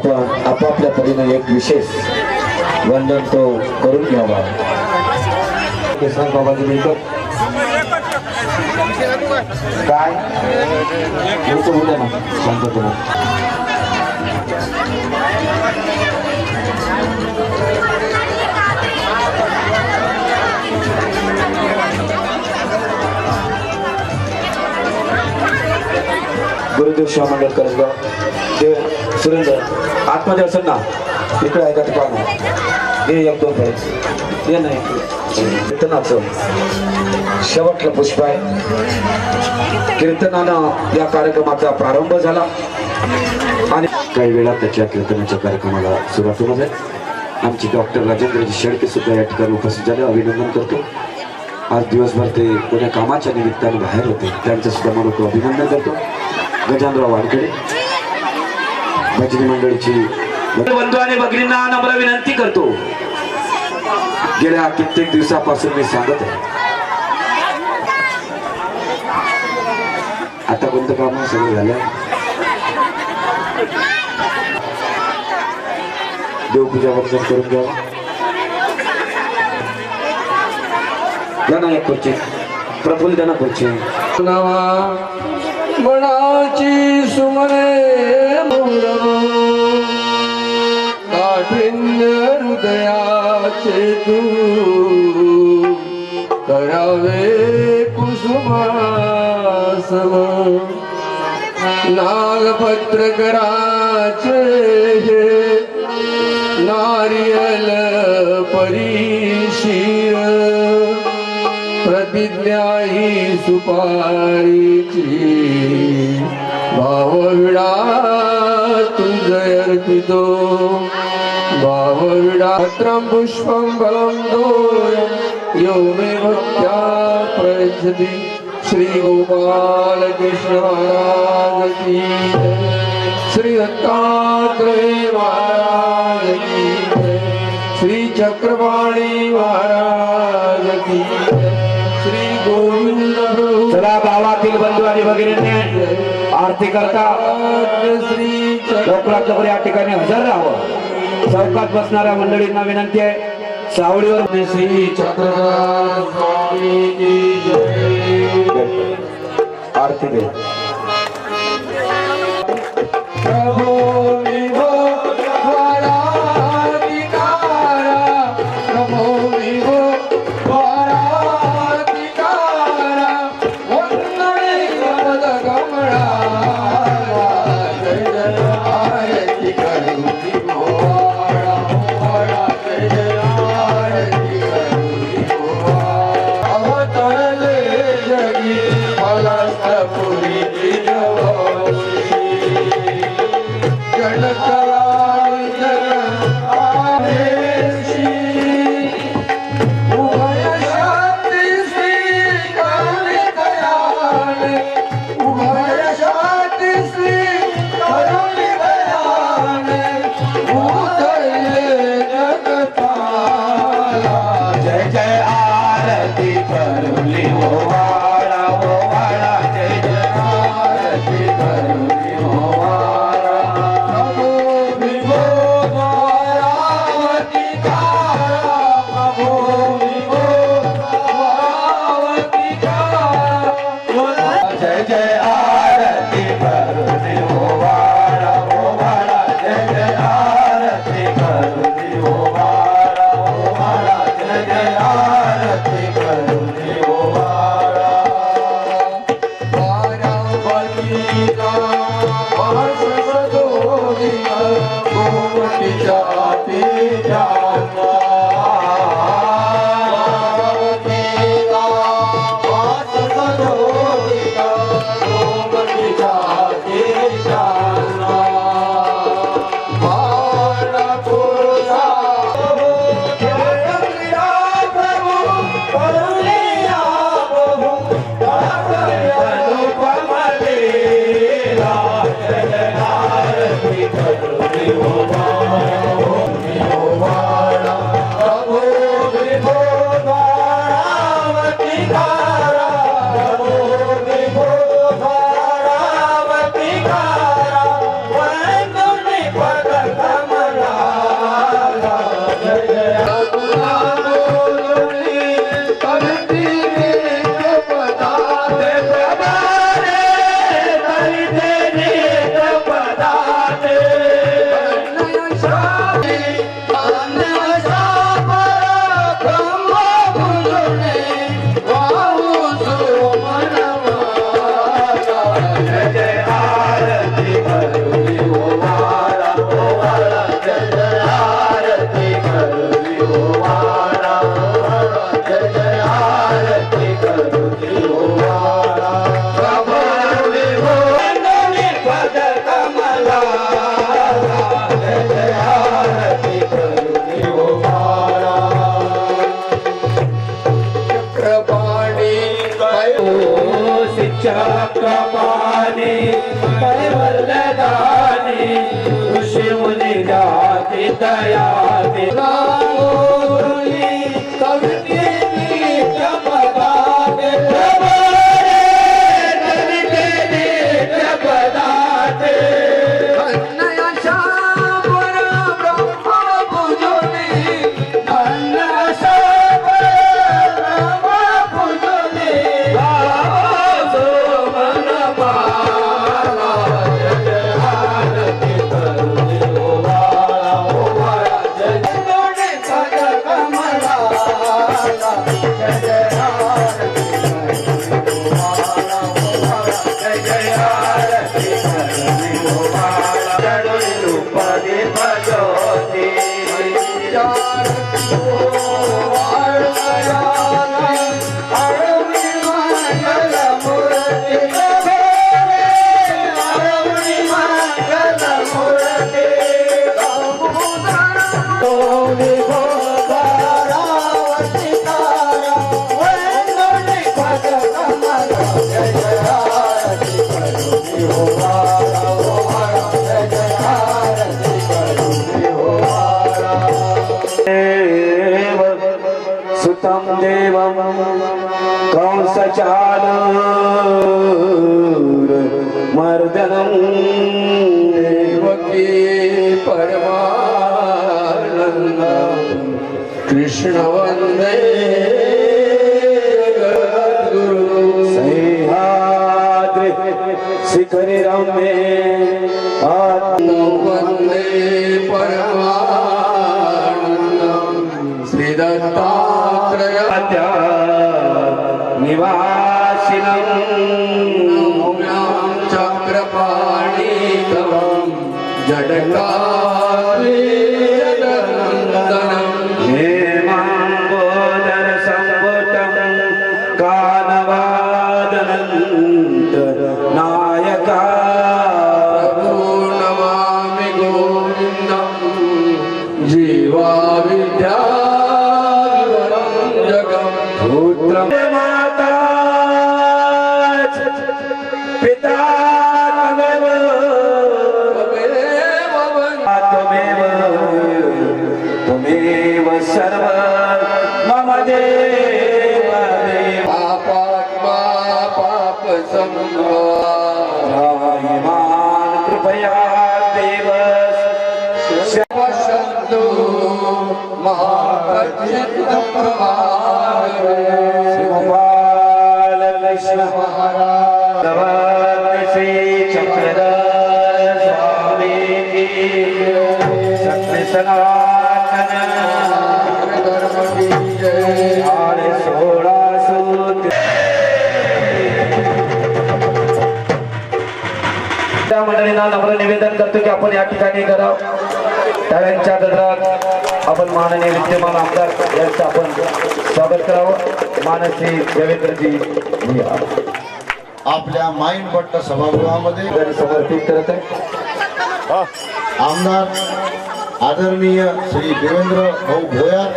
आपण आपापल्या परीने एक विशेष वंदन तो करून घ्यावा। केशव बाबाजी मिळतो काय बोलतो ना सांगतो ना गुरुदेव शिवा मंडळ करंजगाव ते सुरेंद्र आतमध्ये असेल ना इकडे आहे का ते पाहणं हे एक दोन कडे ये नाही कीर्तनाचं शेवटलं पुष्प आहे। कीर्तनानं या कार्यक्रमाचा प्रारंभ झाला आणि काही वेळा त्याच्या कीर्तनाच्या कार्यक्रमाला सुरुवात होणार आहे। आमचे डॉक्टर राजेंद्रजी शेळके सुद्धा या ठिकाणी उपस्थित झाले, अभिनंदन करतो। आज दिवसभर ते कोण्या कामाच्या निमित्ताने बाहेर होते, त्यांचं सुद्धा म्हणून अभिनंदन करतो। गजानराव वानखेडे भजनी मंडळीची बंधू आणि भगिनींना नम्र विनंती करतो, गेल्या कित्येक दिवसापासून मी सांगत आहे आता कोणतं काम सगळं झालं। देवपूजा वगैरे करून घ्यावा एक खुर्ची प्रफुल्ल त्यांना खुर्ची मनाची सुमरे काठिन्य हृदयाचे तू करावे कुसुमासम नागपत्र कराचे नारियल परिशीर प्रतिज्ञा ही सुपारीची भावविडा तुझे अर्पितो भावविडा पत्रं पुष्पं फलं तोयं यो मे भक्त्या प्रयच्छति। श्री गोपाल कृष्ण महाराज की जय, श्री दत्तात्रेय महाराज की जय, श्री चक्रपाणी महाराज की जय, श्री गोविंद प्रभु। चला गावातील बंधू आणि भगिनींनी आरती करता श्री लोकरात्रभर या ठिकाणी हजर राहावं। चौकात बसणाऱ्या मंडळींना विनंती आहे, सावळीवर श्री चक्रधर स्वामी की जय। आरती दे। प्रभो विभो पराधिकारा, प्रभो विभो पराधिकारा, वंदने वरद कमळा, जय जय आरती करुणी मोहळा मोहळा, जय जय आरती करुणी मोहळा। अवतरले जगी पलस्तपुरी जनकराणी जगन आदेशी, उभय शांती श्री करुणी दयाने, उभय शांती श्री करुणी दयाने, उदये जगताला। जय जय आरती करुणी हो वाळा हो वाळा, जय जय आरती करुणी हो वाळा। जय जय आरती करुणी हो वाळा हो वाळा, जय जय आरती करुणी हो वाळा हो वाळा, जय जय आरती करुणी हो वाळा। वारावतीचा वाससदोदिका, गोमतीच्या तीजाना, वारावतीचा वाससदोदिका, गोमतीच्या तीजाना, वारापुरचा खेळविरा प्रभू, करुणिया प्रभू, अनुपमलीला, जय जय आरती करुणी हो वाळा हो वाळा। प्रभो विभो द्वारावतीकारा, प्रभो विभो द्वारावतीकारा, वंदने पद चक्रपाणी कैवल्यदानी ऋषी मुनी जाती दयाती कविते पदाते पदाते सुतं देवं कंसचाणूरमर्दनं देवकी परमानन्दं कृष्ण वन्दे जगद्गुरु सह्याद्रि शिखरे रम्ये आत्मं वन्दे परमानन्दं श्रीदत्तात्रेय निवासिनं नौम्यां चक्रपाणितवं जडकानन्दनं हेमाम्बोदर संवृतं कानवादनन्त नायका प्रभु नमामि गोविन्दं जीवा विद्या माता पिता त्वमेव सर्व मम देव पापात्मा पाप संहारमान कृपया देव शब्दो महाचित्त प्रभाव गोपाल कृष्ण महाराज श्री चक्रधर स्वामी की सत्य सनातन धर्म की जय 16 सूत्र त्या मंडळींना नम्र निवेदन करतो की आपण या ठिकाणी करावं टाळ्यांच्या गजरात आपण माननीय विद्यमान आमदार यांचं आपण स्वागत करावं मानसी देवेंद्रजी भुया आपल्या माइंड भट्ट सभागृहामध्ये समर्पित करत आहे आमदार आदरणीय श्री देवेंद्र भाऊ भोयार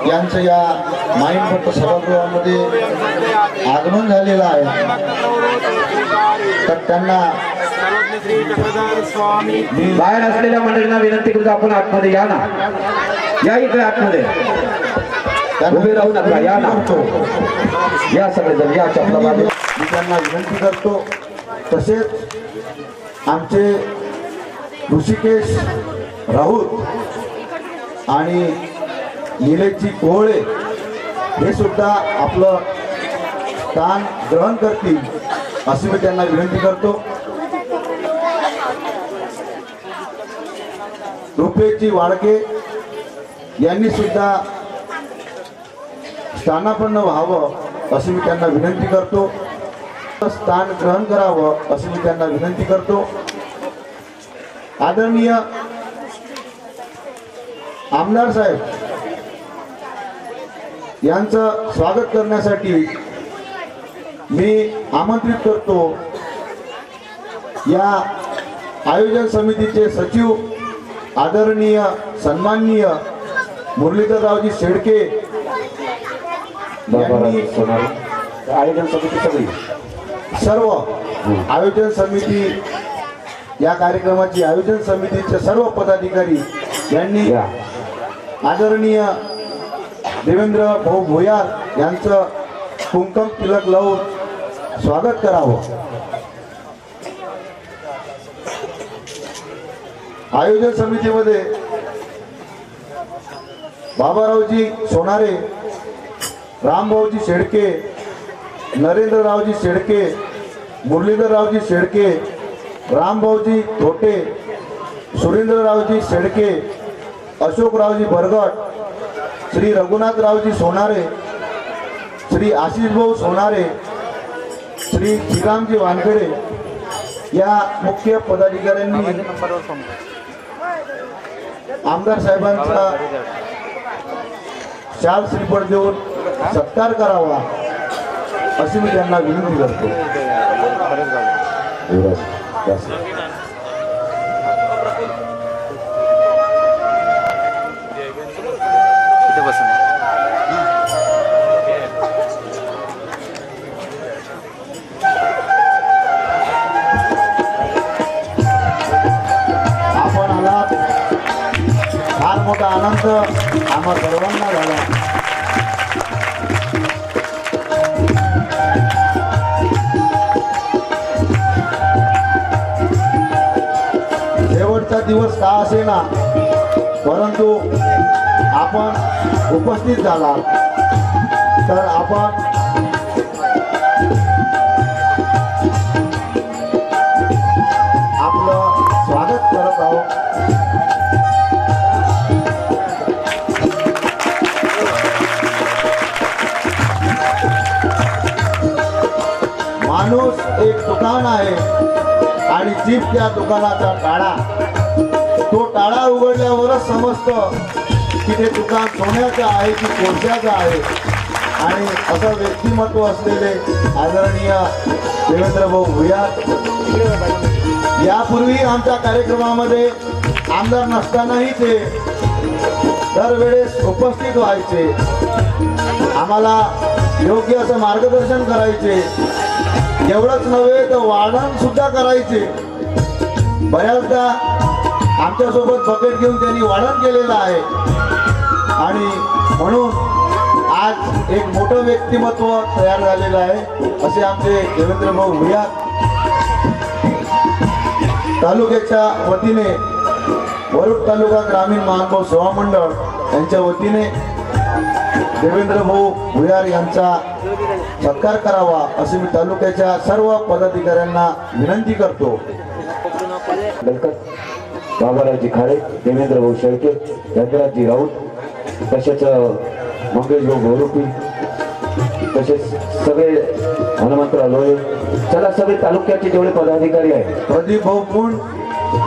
यांचं या माइंड भट्ट सभागृहामध्ये आगमन झालेलं आहे तर त्यांना बाहेर असलेल्या मंडळींना विनंती करतो आपण आतमध्ये या ना या इकडे आतमध्ये उभे राहू नका या ना या सगळेजण या चपला मी त्यांना विनंती करतो तसेच आमचे ऋषिकेश राऊत आणि निलेशजी कोहळे हे सुद्धा आपलं स्थान ग्रहण करतील अशी मी त्यांना विनंती करतो रुपेशजी वाडके यांनी सुद्धा स्थानापन्न व्हावं अशी मी त्यांना विनंती करतो स्थान ग्रहण करावं अशी मी त्यांना विनंती करतो आदरणीय आमदार साहेब यांचं स्वागत करण्यासाठी मी आमंत्रित करतो या आयोजन समितीचे सचिव आदरणीय सन्माननीय मुरलीधररावजी शेडके यांनी आयोजन समिती सगळी सर्व आयोजन समिती, या कार्यक्रमाची आयोजन समितीचे सर्व पदाधिकारी यांनी या आदरणीय देवेंद्र भाऊ भोयार यांचं कुंकम तिलक लावून स्वागत करावं. आयोजन समितीमध्ये बाबारावजी सोनारे, रामभाऊजी शेडके, नरेंद्ररावजी शेडके, मुरलीधररावजी शेडके, रामभाऊजी थोटे, सुरेंद्ररावजी शेडके, अशोकरावजी बरगट, श्री रघुनाथरावजी सोनारे, श्री आशिषभाऊ सोनारे, श्री श्रीरामजी वानखेडे या मुख्य पदाधिकाऱ्यांनी आमदार साहेबांचा शाल श्रीफळ देऊन सत्कार करावा अशी मी त्यांना विनंती करतो. आपण आलात, फार मोठा आनंद आम्हा सर्वांना झाला. शेवटचा दिवस का असेना, परंतु आपण उपस्थित झाला तर आपण आपलं स्वागत करत आहोत. माणूस एक दुकान आहे आणि जीभ त्या दुकानाचा टाळा. तो टाळा उघडल्यावरच समजतं की ते दुकान सोन्याचं आहे की कोळशाचं आहे. आणि असं व्यक्तिमत्व असलेले आदरणीय देवेंद्रभाऊ भुयार यापूर्वी आमच्या कार्यक्रमामध्ये आमदार नसतानाही ते दरवेळेस उपस्थित व्हायचे, आम्हाला योग्य असं मार्गदर्शन करायचे. एवढंच नव्हे तर वाढण सुद्धा करायचे. बऱ्याचदा आमच्यासोबत बकेट घेऊन त्यांनी वाढण केलेलं आहे. आणि म्हणून आज एक मोठं व्यक्तिमत्व तयार झालेलं आहे असे आमचे देवेंद्रभाऊ भुयार तालुक्याच्या वतीने, वरुड तालुका ग्रामीण महानुभाव सेवा मंडळ यांच्या वतीने देवेंद्रभाऊ भुयार यांचा सत्कार करावा असे मी तालुक्याच्या सर्व पदाधिकाऱ्यांना विनंती करतो. बाबारावजी खाडे, देवेंद्रभाऊ शेळके, रंगराजजी राऊत, तसेच मंगेशभाऊ गोरुपी, तसेच सगळे हनुमंतराव लोहे, चला सगळे तालुक्याचे जेवढे पदाधिकारी आहेत, प्रदीप भाऊ पुंड,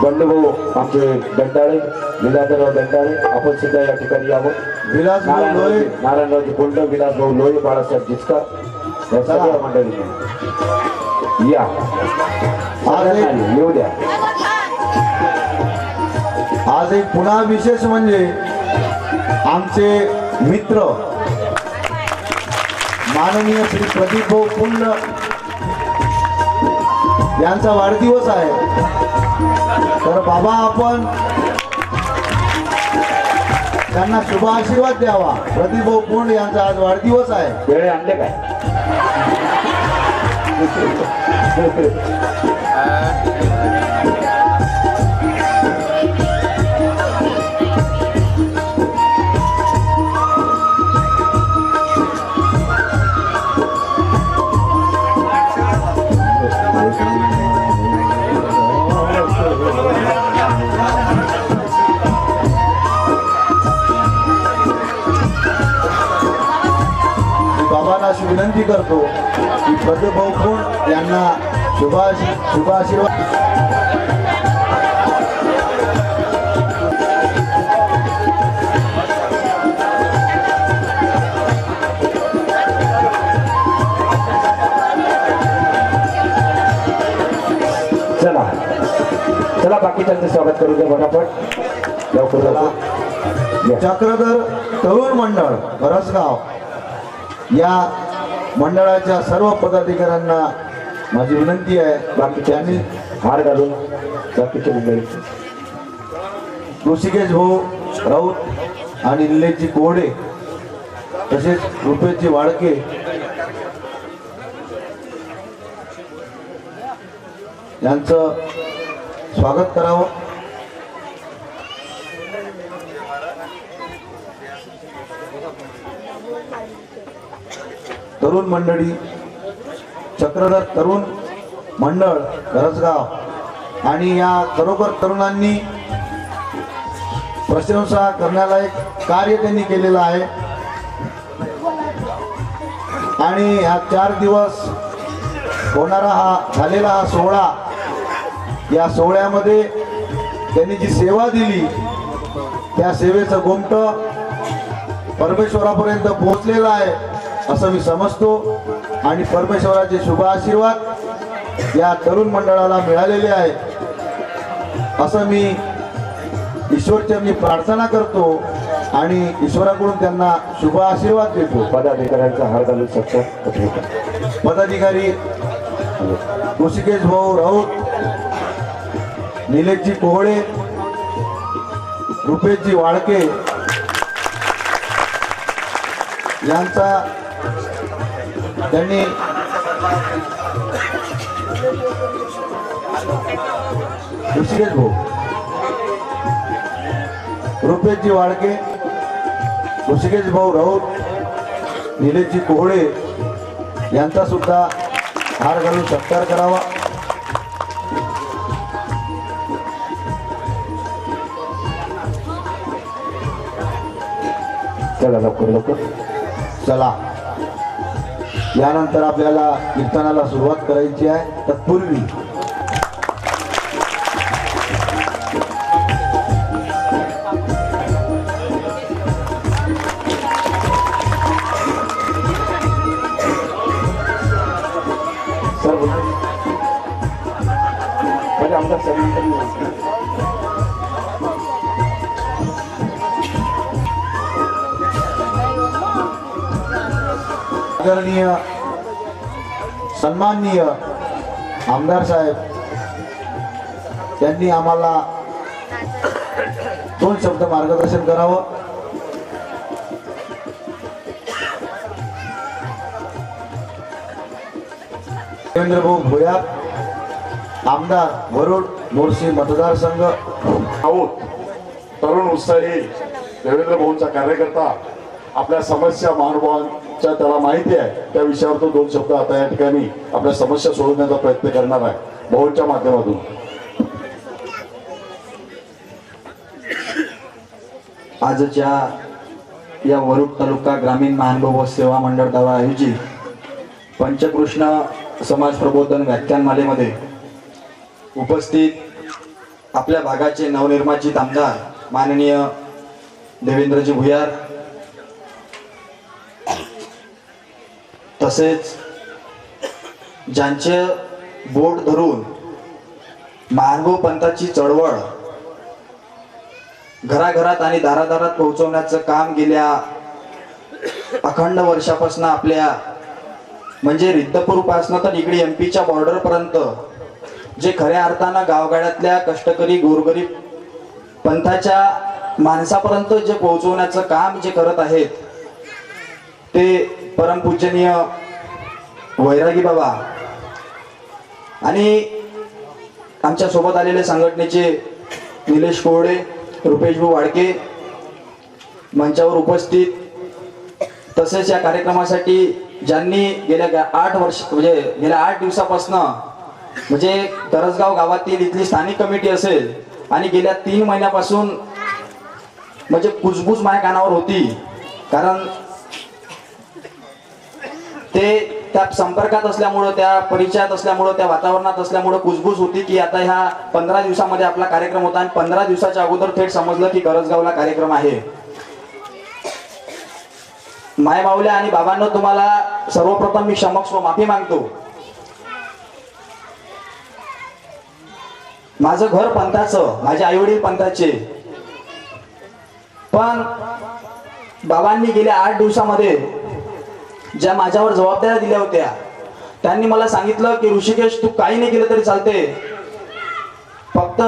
बंडूभाऊ आमचे दंडाळे, विलासराव दंडाळे, आपण सुद्धा या ठिकाणी यावं. विलासभाऊ लोहे, नारायणरावजी पुंड, विलासभाऊ लोहे, बाळासाहेब जिचका या सगळ्या मंडळीने या. येऊ द्या. आज एक पुन्हा विशेष म्हणजे आमचे मित्र माननीय श्री प्रदीप भाऊ पुंड यांचा वाढदिवस आहे. तर बाबा आपण त्यांना शुभ आशीर्वाद द्यावा. प्रदीप भाऊ पुंड यांचा आज वाढदिवस आहे. वेळ आणले काय? बाबांना अशी विनंती करतो की प्रदीप भाऊ पुंड यांना शुभ आशीर्वाद. चला चला बाकीच्यांचं स्वागत करू द्या फटाफट लवकर लवकर. चक्रधर तरुण मंडळ बरसगाव या मंडळाच्या सर्व पदाधिकाऱ्यांना माझी विनंती आहे बाकीच्यांनी हार घालून बाकीचे मंडळी ऋषिकेश भाऊ राऊत आणि निलेशजी कोहडे तसेच रुपेशजी वाडके यांचं स्वागत करावं. तरुण मंडळी चक्रधर तरुण मंडळ गरजगाव आणि या खरोखर तरुणांनी प्रशंसा करण्यालायक कार्य त्यांनी केलेलं आहे आणि ह्या 4 दिवस होणारा झालेला हा सोहळा, या सोहळ्यामध्ये त्यांनी जी सेवा दिली त्या सेवेचं गोमटं परमेश्वरापर्यंत पोहोचलेलं आहे असं मी समजतो आणि परमेश्वराचे शुभ आशीर्वाद या तरुण मंडळाला मिळालेले आहे असं मी ईश्वरचरणी प्रार्थना करतो आणि ईश्वराकडून त्यांना शुभ आशीर्वाद देतो. पदाधिकाऱ्यांचा हार घालून सत्कार. पदाधिकारी ऋषिकेश भाऊ राऊत, निलेशजी कोहळे, रुपेशजी वाडके यांचा त्यांनी ऋषिकेश भाऊ, रुपेशजी वाडके, ऋषिकेश भाऊ राऊत, निलेशजी कोहळे यांचा सुद्धा हार घालून सत्कार करावा. चला लवकर लवकर. चला, यानंतर आपल्याला कीर्तनाला सुरुवात करायची आहे. तत्पूर्वी सर म्हणजे आमचा सर आदरणीय सन्माननीय आमदार साहेब त्यांनी आम्हाला 2 शब्द मार्गदर्शन करावं. देवेंद्र भाऊ भोयार, आमदार वरुड मोर्शी मतदारसंघ. आहोत तरुण उत्साही देवेंद्र भाऊंचा कार्यकर्ता, आपल्या समस्या महानुभावांच्या त्याला माहिती आहे त्या विषयावर तो 2 शब्द आता या ठिकाणी आपल्या समस्या सोडवण्याचा प्रयत्न करणार आहे भाऊंच्या माध्यमातून. आजच्या या वरुड तालुका ग्रामीण महानुभाव सेवा मंडळ द्वारा आयोजित पंचकृष्ण समाज प्रबोधन व्याख्यानमालेमध्ये उपस्थित आपल्या भागाचे नवनिर्वाचित आमदार माननीय देवेंद्रजी भुयार, तसेच ज्यांचे बोट धरून महानुभाव पंथाची चळवळ घराघरात आणि दारादारात पोहोचवण्याचं काम गेल्या अखंड वर्षापासून आपल्या म्हणजे रिद्धपूरपासून तर इकडे एमपीच्या बॉर्डर पर्यंत जे खऱ्या अर्थानं गावगाड्यातल्या कष्टकरी गोरगरीब पंथाच्या माणसापर्यंत जे पोहोचवण्याचं काम जे करत आहेत ते परमपूजनीय वैरागी बाबा आणि आमच्या सोबत आलेले संघटनेचे निलेश कोहडे, रुपेशभाऊ वाडके मंचावर उपस्थित, तसेच या कार्यक्रमासाठी ज्यांनी गेल्या 8 वर्ष म्हणजे गेल्या 8 दिवसापासून म्हणजे करजगाव गावातील इथली स्थानिक कमिटी असेल आणि गेल्या 3 महिन्यापासून म्हणजे कुजबूज माझ्या कानावर होती, कारण ते त्या संपर्कात असल्यामुळं, त्या परिचयात असल्यामुळं, त्या वातावरणात असल्यामुळं कुजबूज होती की आता ह्या 15 दिवसामध्ये आपला कार्यक्रम होता आणि 15 दिवसाच्या अगोदर थेट समजलं की करजगावला कार्यक्रम आहे. माय माऊल्या आणि बाबांनो, तुम्हाला सर्वप्रथम मी क्षमस्व माफी मागतो. माझं घर पंथाचं, माझे आई वडील पंथाचे, पण बाबांनी गेल्या 8 दिवसामध्ये ज्या माझ्यावर जबाबदाऱ्या दिल्या होत्या त्यांनी मला सांगितलं की ऋषिकेश तू काही नाही केलं तरी चालते, फक्त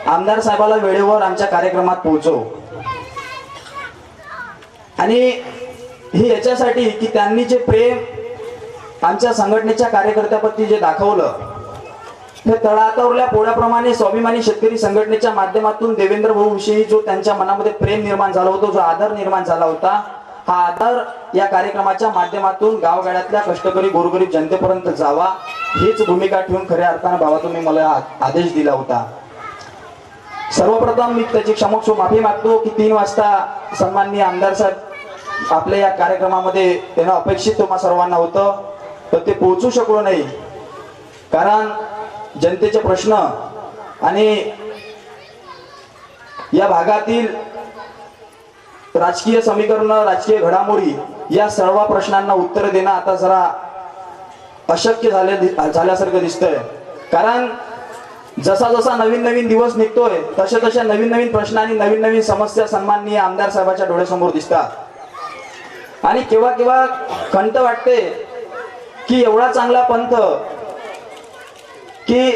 आमदार साहेबाला वेळेवर आमच्या कार्यक्रमात पोहोचव. आणि हे याच्यासाठी की त्यांनी जे प्रेम आमच्या संघटनेच्या कार्यकर्त्याप्रती जे दाखवलं हे तळातावरल्या पोळ्याप्रमाणे स्वाभिमानी शेतकरी संघटनेच्या माध्यमातून देवेंद्र भाऊ विषयी जो त्यांच्या मनामध्ये प्रेम निर्माण झाला होता, जो आदर निर्माण झाला होता, हा आदर या कार्यक्रमाच्या माध्यमातून गावगाड्यातल्या कष्टकरी गोरगरीब जनतेपर्यंत जावा हीच भूमिका ठेवून खऱ्या अर्थानं भावा तुम्ही मला आदेश दिला होता. सर्वप्रथम मी त्याची क्षमस्व माफी मागतो की 3 वाजता सन्माननीय आमदार साहेब आपल्या या कार्यक्रमामध्ये त्यांना अपेक्षित तुम्हा सर्वांना होतं, तर ते पोहोचू शकलो नाही. कारण जनतेचे प्रश्न आणि या भागातील राजकीय समीकरण, राजकीय घडामोडी या सर्व प्रश्नांना उत्तर देणं आता जरा अशक्य झाल्यासारखं दिसतंय. कारण जसा जसा नवीन नवीन दिवस निघतोय तसे तसे नवीन नवीन प्रश्न आणि नवीन नवीन समस्या सन्माननीय आमदार साहेबांच्या डोळ्यासमोर दिसतात. आणि केव्हा केव्हा खंत वाटते की एवढा चांगला पंथ की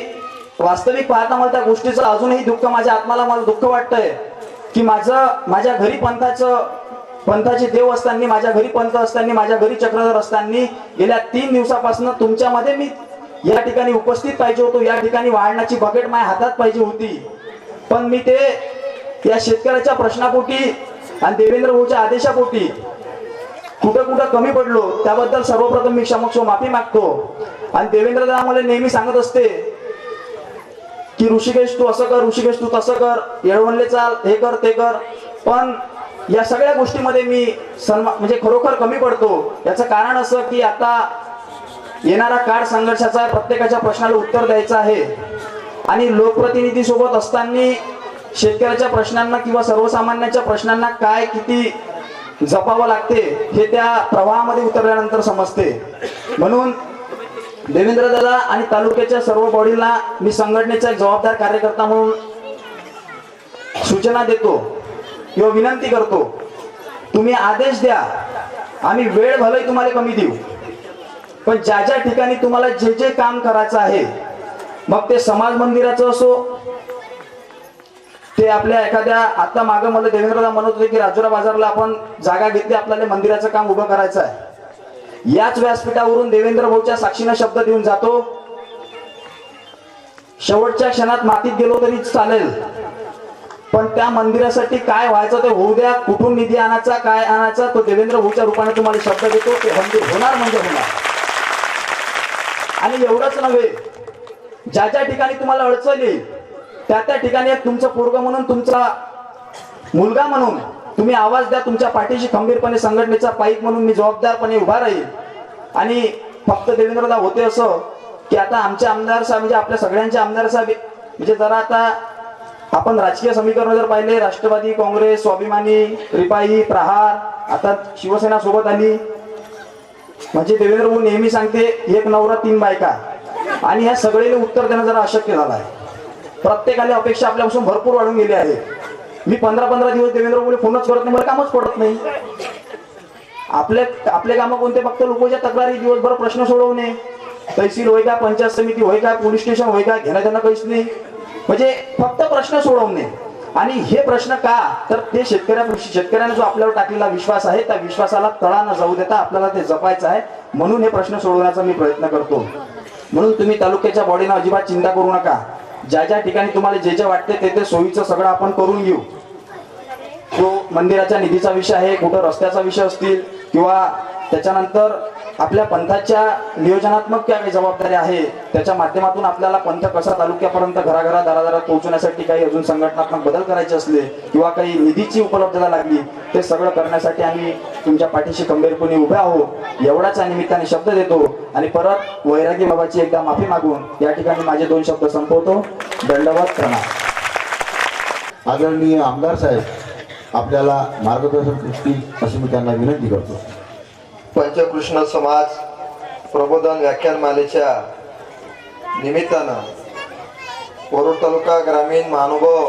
वास्तविक पाहता मला त्या गोष्टीचं अजूनही दुःख माझ्या आत्माला मला दुःख वाटतंय की माझ्या घरी पंथाचे देव असताना, माझ्या घरी पंथ असताना, माझ्या घरी चक्रधर असताना गेल्या 3 दिवसापासून तुमच्यामध्ये मी या ठिकाणी उपस्थित पाहिजे होतो, या ठिकाणी वाढण्याची बकेट माझ्या हातात पाहिजे होती, पण मी ते या शेतकऱ्याच्या प्रश्नापोटी आणि देवेंद्र भाऊच्या आदेशापोटी कुठं कमी पडलो. त्याबद्दल सर्वप्रथम मी क्षमस्व माफी मागतो. आणि देवेंद्र दादा मला नेहमी सांगत असते की ऋषिकेश तू असं कर, ऋषिकेश तू तसं कर, येळवणले चाल, हे कर ते कर, पण या सगळ्या गोष्टीमध्ये मी म्हणजे खरोखर कमी पडतो. याचं कारण असं की आता येणारा काळ संघर्षाचा आहे, प्रत्येकाच्या प्रश्नाला उत्तर द्यायचं आहे आणि लोकप्रतिनिधी सोबत असताना शेतकऱ्याच्या प्रश्नांना किंवा सर्वसामान्यांच्या प्रश्नांना काय किती जपावं लागते हे त्या प्रवाहामध्ये उतरल्यानंतर समजते. म्हणून देवेंद्र दादा आणि तालुक्याच्या सर्व बॉडीला मी संघटनेचा एक जबाबदार कार्यकर्ता म्हणून सूचना देतो किंवा विनंती करतो, तुम्ही आदेश द्या, आम्ही वेळ भले तुम्हाला कमी देऊ, पण ज्या ज्या ठिकाणी तुम्हाला जे जे काम करायचं आहे, मग ते समाज मंदिराचं असो, ते आपल्या एखाद्या आता मागं मला देवेंद्रदा म्हणत होते की राजुरा बाजारला आपण जागा घेतली, आपल्याला मंदिराचं काम उभं करायचं आहे. याच व्यासपीठावरून देवेंद्र भाऊच्या साक्षीनं शब्द देऊन जातो, शेवटच्या क्षणात मातीत गेलो तरी चालेल, पण त्या मंदिरासाठी काय व्हायचं ते होऊ द्या, कुठून निधी आणायचा, काय आणायचा, तो देवेंद्र भाऊच्या रूपाने तुम्हाला शब्द देतो, ते मंदिर होणार म्हणजे होणार. आणि एवढंच नव्हे, ज्या ज्या ठिकाणी तुम्हाला अडचण येईल त्या त्या ठिकाणी तुमचं पोरग म्हणून, तुमचा मुलगा म्हणून तुम्ही आवाज द्या, तुमच्या पाठीशी खंबीरपणे संघटनेचा पाईक म्हणून मी जबाबदारपणे उभा राहील. आणि फक्त देवेंद्रदा होते असं की आता आमचे आमदार साहेब म्हणजे आपल्या सगळ्यांचे आमदार साहेब म्हणजे जरा आता आपण राजकीय समीकरण जर पाहिले, राष्ट्रवादी काँग्रेस, स्वाभिमानी, रिपाई, प्रहार, आता शिवसेना सोबत आली, म्हणजे देवेंद्र भाऊ नेहमी सांगते 1 नवरा 3 बायका, आणि ह्या सगळ्याला उत्तर देणं जरा अशक्य झालं आहे. प्रत्येकाला अपेक्षा आपल्यापासून भरपूर वाढून गेली आहे. मी 15-15 दिवस देवेंद्र भाऊला फोनच करत नाही, मला कामच पडत नाही. आपले कामं कोणते, फक्त लोकांच्या तक्रारी, दिवसभर प्रश्न सोडवणे, तहसील होय का, पंचायत समिती होय का, पोलीस स्टेशन होय का, घेणं त्यांना काहीच नाही, म्हणजे फक्त प्रश्न सोडवणे. आणि हे प्रश्न का, तर ते शेतकऱ्याने जो आपल्यावर टाकलेला विश्वास आहे त्या विश्वासाला तळा न जाऊ देता आपल्याला ते जपायचं आहे, म्हणून हे प्रश्न सोडवण्याचा मी प्रयत्न करतो. म्हणून तुम्ही तालुक्याच्या बॉडीनं अजिबात चिंता करू नका. ज्या ज्या ठिकाणी तुम्हाला जे जे वाटते ते सोयीचं सगळं आपण करून घेऊ. तो मंदिराच्या निधीचा विषय आहे, कुठं रस्त्याचा विषय असतील, किंवा त्याच्यानंतर आपल्या पंथाच्या नियोजनात्मक क्या काही जबाबदारी आहे, त्याच्या माध्यमातून आपल्याला पंथ कसा तालुक्यापर्यंत घराघरा दारादारात पोहोचण्यासाठी काही अजून संघटनात्मक बदल करायचे असले किंवा काही निधीची उपलब्धता लागली, ते सगळं करण्यासाठी आम्ही तुमच्या पाठीशी खंबीरपणे उभे आहोत, एवढाच या निमित्ताने शब्द देतो. आणि परत वैरागी बाबाची एकदा माफी मागून या ठिकाणी माझे 2 शब्द संपवतो. दंडवत प्रणाम. आदरणीय आमदार साहेब आपल्याला मार्गदर्शन करतील अशी मी त्यांना विनंती करतो. पंचकृष्ण समाज प्रबोधन व्याख्यानमालेच्या निमित्तानं वरुड तालुका ग्रामीण महानुभाव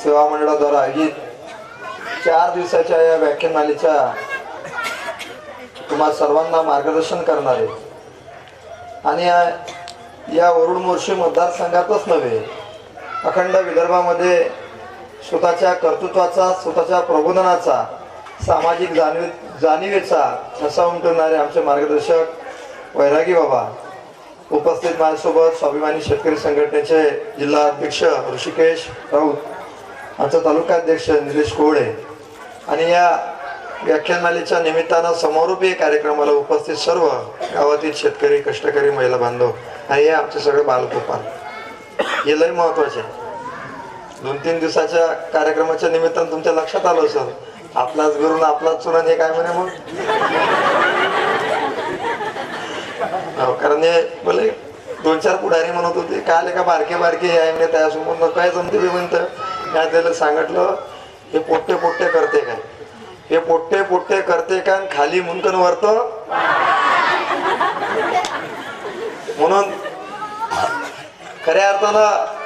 सेवा मंडळाद्वारा आयोजित 4 दिवसाच्या या व्याख्यानमालेच्या तुम्हा सर्वांना मार्गदर्शन करणारे आणि या वरुड मोर्शी मतदारसंघातच नव्हे अखंड विदर्भामध्ये स्वतःच्या कर्तृत्वाचा, स्वतःच्या प्रबोधनाचा, सामाजिक जाणीवेचा ठसा उमटवणारे आमचे मार्गदर्शक वैरागी बाबा उपस्थित माझ्यासोबत स्वाभिमानी शेतकरी संघटनेचे जिल्हा अध्यक्ष ऋषिकेश राऊत, आमचा तालुकाध्यक्ष निलेश कोवळे आणि या व्याख्यानमालेच्या निमित्तानं समारोपीय कार्यक्रमाला उपस्थित सर्व गावातील शेतकरी, कष्टकरी, महिला बांधव आणि हे आमचे सगळे बालगोपाल, हे लय महत्वाचे. 2-3 दिवसाच्या कार्यक्रमाच्या निमित्तानं तुमच्या लक्षात आलं असेल, आपलाच गुरु आपलाच चुरण, हे काय म्हणे मग. कारण हे बोले 2-4 पुढारी म्हणत होते, काय आले का बारके बारके आहे म्हणे, त्यासमोर काय जमते बी म्हणतं. काय त्याला सांगितलं, हे पोट्टे पोट्टे करते काय, हे पोट्टे पोट्टे करते का खाली मुंकन वरत. म्हणून खऱ्या अर्थानं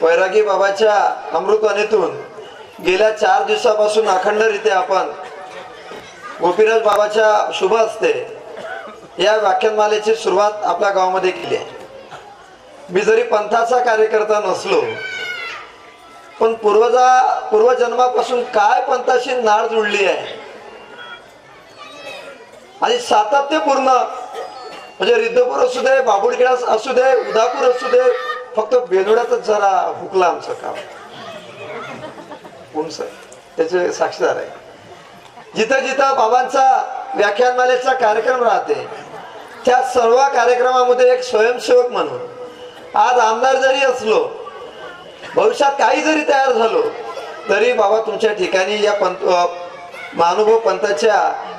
वैरागी बाबाच्या अमृतवाणीतून गेल्या 4 दिवसापासून अखंडरित्या आपण गोपीराज बाबाच्या शुभ हस्ते या व्याख्यानमालेची सुरुवात आपल्या गावामध्ये केली आहे. मी जरी पंथाचा कार्यकर्ता नसलो, पण पूर्वजन्मापासून काय पंथाशी नाळ जुळली आहे आणि सातत्यपूर्ण, म्हणजे रिद्धपूर असू दे, बाबुडखेडा असू दे, उदापूर असू दे, फक्त बेदोड्यातच जरा हुकला आमचं काम. कोण सर त्याचे साक्षीदार आहे. जिथं जिथं बाबांचा व्याख्यानमालेचा कार्यक्रम राहते त्या सर्व कार्यक्रमामध्ये एक स्वयंसेवक म्हणून आज आमदार जरी असलो, भविष्यात काही जरी तयार झालो तरी बाबा तुमच्या ठिकाणी या महानुभव पंथाच्या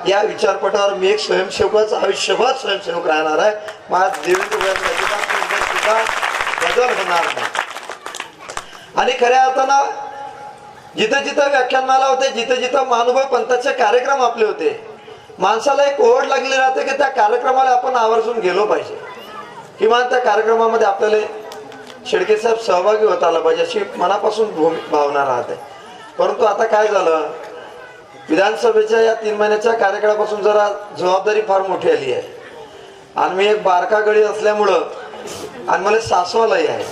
या विचारपटावर मी एक स्वयंसेवकच आयुष्यभर स्वयंसेवक राहणार आहे. माझा देवेंद्र सुद्धा बदल होणार नाही. आणि खऱ्या अर्थानं जिथं जिथं व्याख्यानमाला होते, जिथं जिथं महानुभव पंथाचे कार्यक्रम आपले होते, माणसाला एक ओढ लागली राहते की त्या कार्यक्रमाला आपण आवर्जून गेलो पाहिजे, किमान त्या कार्यक्रमामध्ये आपल्याला शेडके साहेब सहभागी होता आला पाहिजे अशी मनापासून भावना राहते. परंतु आता काय झालं, विधानसभेच्या या 3 महिन्याच्या कार्यक्रमापासून जरा जबाबदारी फार मोठी आली आहे आणि मी एक बारका गडी असल्यामुळं आणि मला सासवालाही आहे,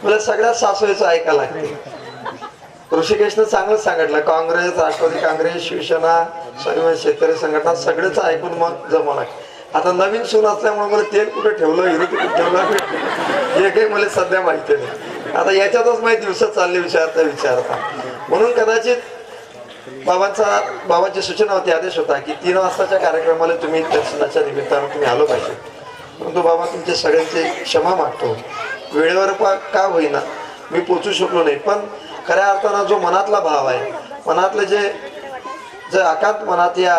मला सगळ्या सासवायचं ऐकायला लागते. ऋषिकेशनं चांगलंच सांगितलं, काँग्रेस, राष्ट्रवादी काँग्रेस, शिवसेना, स्वाभिमानी शेतकरी संघटना सगळेच ऐकून मग जमावं लागतं. आता नवीन सून असल्यामुळे मला तेल कुठे ठेवलं, हिरो कुठे ठेवलं, हे काही मला सध्या माहिती नाही. आता याच्यातच माझी दिवस चालले विचारता. म्हणून कदाचित बाबांची सूचना होती, आदेश होता की 3 वाजताच्या कार्यक्रमाला तुम्ही दर्शनाच्या निमित्तानं तुम्ही आलो पाहिजे. परंतु बाबा तुमच्या सगळ्यांचे क्षमा मागतो, वेळेवर का होईना मी पोचू शकलो नाही. पण खऱ्या अर्थानं जो मनातला भाव आहे, मनातले जे आकांत मनात या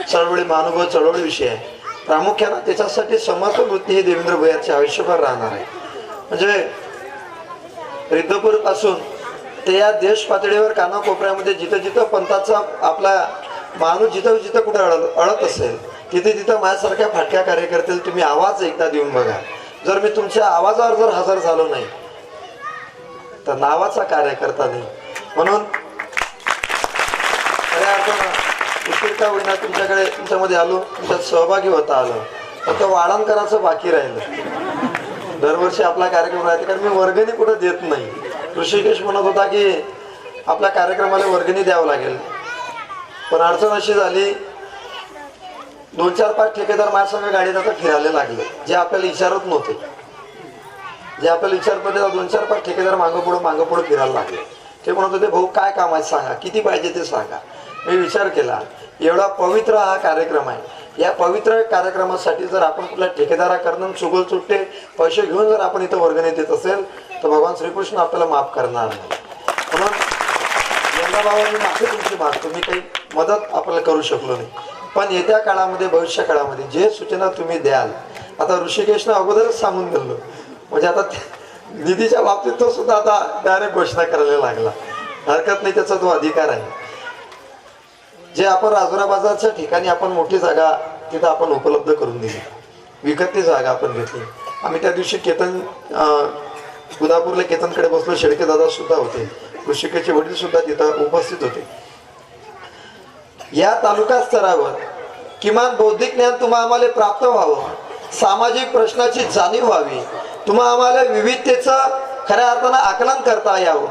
चळवळी, महानुभव चळवळीविषयी आहे, प्रामुख्यानं त्याच्यासाठी समर्पण वृत्ती ही देवेंद्र भैयाची आयुष्यभर राहणार आहे. म्हणजे रिद्धपूर पासून ते या देश पातळीवर कानाकोपऱ्यामध्ये जिथं जिथं पंथाचा आपला माणूस जिथं जिथं कुठे अडत असेल, तिथे तिथं माझ्यासारख्या फाटक्या कार्यकर्त्याला तुम्ही आवाज एकदा देऊन बघा. जर मी तुमच्या आवाजावर जर हजर झालो नाही तर नावाचा कार्यकर्ता नाही. म्हणून खऱ्या अर्थानं उशीर का होईना तुमच्याकडे, तुमच्यामध्ये आलो, तुमच्यात सहभागी होता आलं. फक्त वाढणकराचं बाकी राहिलं. दरवर्षी आपला कार्यक्रम राहते, कारण मी वर्गणी कुठं देत नाही. ऋषिकेश म्हणत होता की आपल्या कार्यक्रमाला वर्गणी द्यावं लागेल, पण अडचण अशी झाली, 2-4-5 ठेकेदार माझ्यासंग गाडीत आता फिरायला लागले, जे आपल्याला विचारत नव्हते. जे आपल्याला विचारपडले 2-4-5 ठेकेदार मागं पुढं फिरायला लागले. ते म्हणत होते, भाऊ काय काम आहे सांगा, किती पाहिजे ते सांगा. मी विचार केला, एवढा पवित्र हा कार्यक्रम आहे, या पवित्र कार्यक्रमासाठी जर आपण कुठल्या ठेकेदाराकडून चुगल चुट्टे पैसे घेऊन जर आपण इथं वर्गणी देत असेल तर भगवान श्रीकृष्ण आपल्याला माफ करणार नाही. म्हणून यंदा बाबा मी माफी तुमची मागतो, मी काही मदत आपल्याला करू शकलो नाही. पण येत्या काळामध्ये, भविष्य काळामध्ये जे सूचना तुम्ही द्याल, आता ऋषिकेशनं अगोदरच सांगून गेलो, म्हणजे आता निधीच्या बाबतीत तो सुद्धा आता डायरेक्ट घोषणा करायला लागला. हरकत नाही, त्याचा तो अधिकार आहे. जे आपण राजुरा बाजारच्या ठिकाणी आपण मोठी जागा तिथं आपण उपलब्ध करून दिली, विकतची जागा आपण घेतली. आम्ही त्या दिवशी केतन उदापूरला केतनकडे बसलो, शेडके दादा सुद्धा होते, ऋषिकेशचे वडील सुद्धा तिथं उपस्थित होते. या तालुका स्तरावर किमान बौद्धिक ज्ञान तुम्हा आम्हाला प्राप्त व्हावं, सामाजिक प्रश्नाची जाणीव व्हावी, तुम्हा आम्हाला विविधतेचं खऱ्या अर्थानं आकलन करता यावं,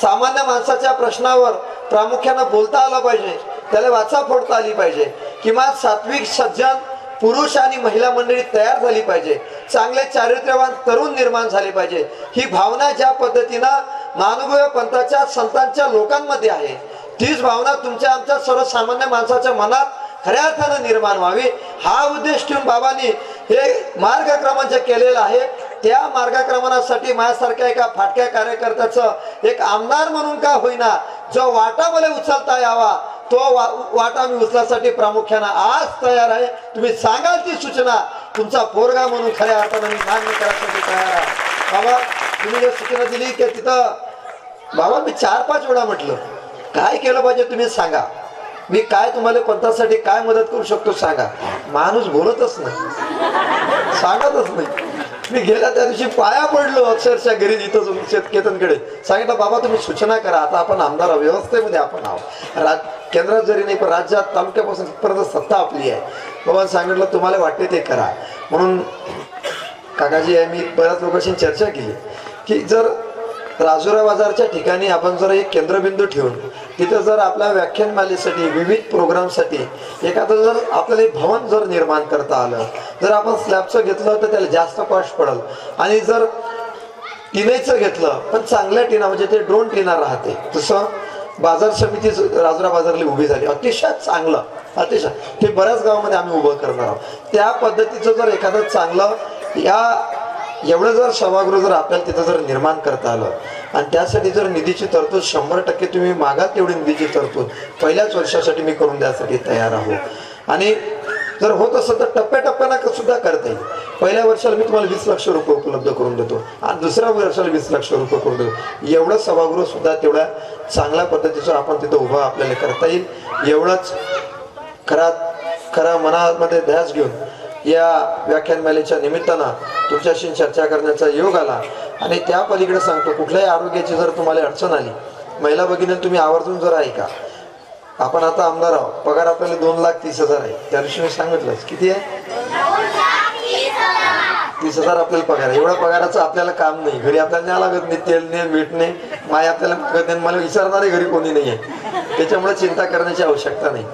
सामान्य माणसाच्या प्रश्नावर प्रामुख्यानं बोलता आलं पाहिजे, त्याला वाचा फोडता आली पाहिजे, किमान सात्विक सज्जन पुरुष आणि महिला मंडळी तयार झाली पाहिजे, चांगले चारित्र्यवान तरुण निर्माण झाले पाहिजे. ही भावना ज्या पद्धतीनं महानुभव पंथाच्या संतांच्या लोकांमध्ये आहे, तीच भावना तुमच्या आमच्या सर्वसामान्य माणसाच्या मनात खऱ्या अर्थानं निर्माण व्हावी, हा उद्देश ठेवून बाबांनी हे मार्गक्रमण जे केलेलं आहे. त्या मार्गक्रमणासाठी माझ्यासारख्या एका फाटक्या कार्यकर्त्याचं एक आमदार म्हणून का होईना जो वाटा मला उचलता यावा, तो वाटा मी उचलासाठी प्रामुख्यानं आज तयार आहे. तुम्ही सांगाल ती सूचना तुमचा पोरगा म्हणून खऱ्या अर्थानं मी मान्य करण्यासाठी तयार आहे. बाबा तुम्ही जर सूचना दिली की तिथं बाबा मी 4-5 वेळा म्हटलं काय केलं पाहिजे तुम्ही सांगा, मी काय तुम्हाला पंथासाठी काय मदत करू शकतो सांगा. माणूस बोलतच नाही, सांगतच नाही. मी गेल्या त्या दिवशी पाया पडलो अक्षरशः घरी इथं केतनकडे सांगितलं बाबा तुम्ही सूचना करा, आता आपण आमदार व्यवस्थेमध्ये आपण आहोत, केंद्रात जरी नाही पण राज्यात तालुक्यापासून परत सत्ता आपली आहे. बाबा सांगितलं तुम्हाला वाटते ते करा. म्हणून काकाजी मी बऱ्याच लोकांशी चर्चा केली की जर राजुरा बाजारच्या ठिकाणी आपण जर एक केंद्रबिंदू ठेवून तिथं जर आपल्या व्याख्यानमालेसाठी विविध प्रोग्रामसाठी एखादं जर आपल्याला एक भवन जर निर्माण करता आलं, जर आपण स्लॅबचं घेतलं तर त्याला जास्त कॉस्ट पडेल, आणि जर टिनेचं घेतलं पण चांगल्या टिना म्हणजे ते ड्रोन टिना राहते, तसं बाजार समिती राजुरा बाजारला उभी झाली, अतिशय चांगलं, अतिशय ते बऱ्याच गावामध्ये आम्ही उभं करणार आहोत. त्या पद्धतीचं जर एखादं चांगलं एवढं जर सभागृह जर आपल्याला तिथं जर निर्माण करता आलं आणि त्यासाठी जर निधीची तरतूद 100% तुम्ही मागाल तेवढी निधीची तरतूद पहिल्याच वर्षासाठी मी करून द्यासाठी तयार आहो. आणि जर होत असं तर टप्प्याटप्प्यानं सुद्धा करता येईल. पहिल्या वर्षाला मी तुम्हाला 20 लाख रुपये उपलब्ध करून देतो आणि दुसऱ्या वर्षाला 20 लाख रुपये करून देतो. एवढं सभागृह सुद्धा तेवढ्या चांगल्या पद्धतीचं आपण तिथं उभं आपल्याला करता येईल. एवढंच खरा मनामध्ये ध्यास घेऊन या व्याख्यानमालेच्या निमित्तानं तुमच्याशी चर्चा करण्याचा योग आला. आणि त्या पलीकडे सांगतो कुठल्याही आरोग्याची जर तुम्हाला अडचण आली, महिला भगिनी तुम्ही आवर्जून जर ऐका. आपण आता आमदार आहोत, पगार आपल्याला 2,30,000 आहे. त्या दिवशी मी सांगितलंच किती आहे, 30,000 आपल्याला पगार आहे. एवढ्या पगाराचं आपल्याला काम नाही, घरी आपल्याला न्याय लागत नाही, तेल नाही, मीठ नाही, माय आपल्याला मागत नाही, मला विचारणारे घरी कोणी नाही आहे. त्याच्यामुळे चिंता करण्याची आवश्यकता नाही.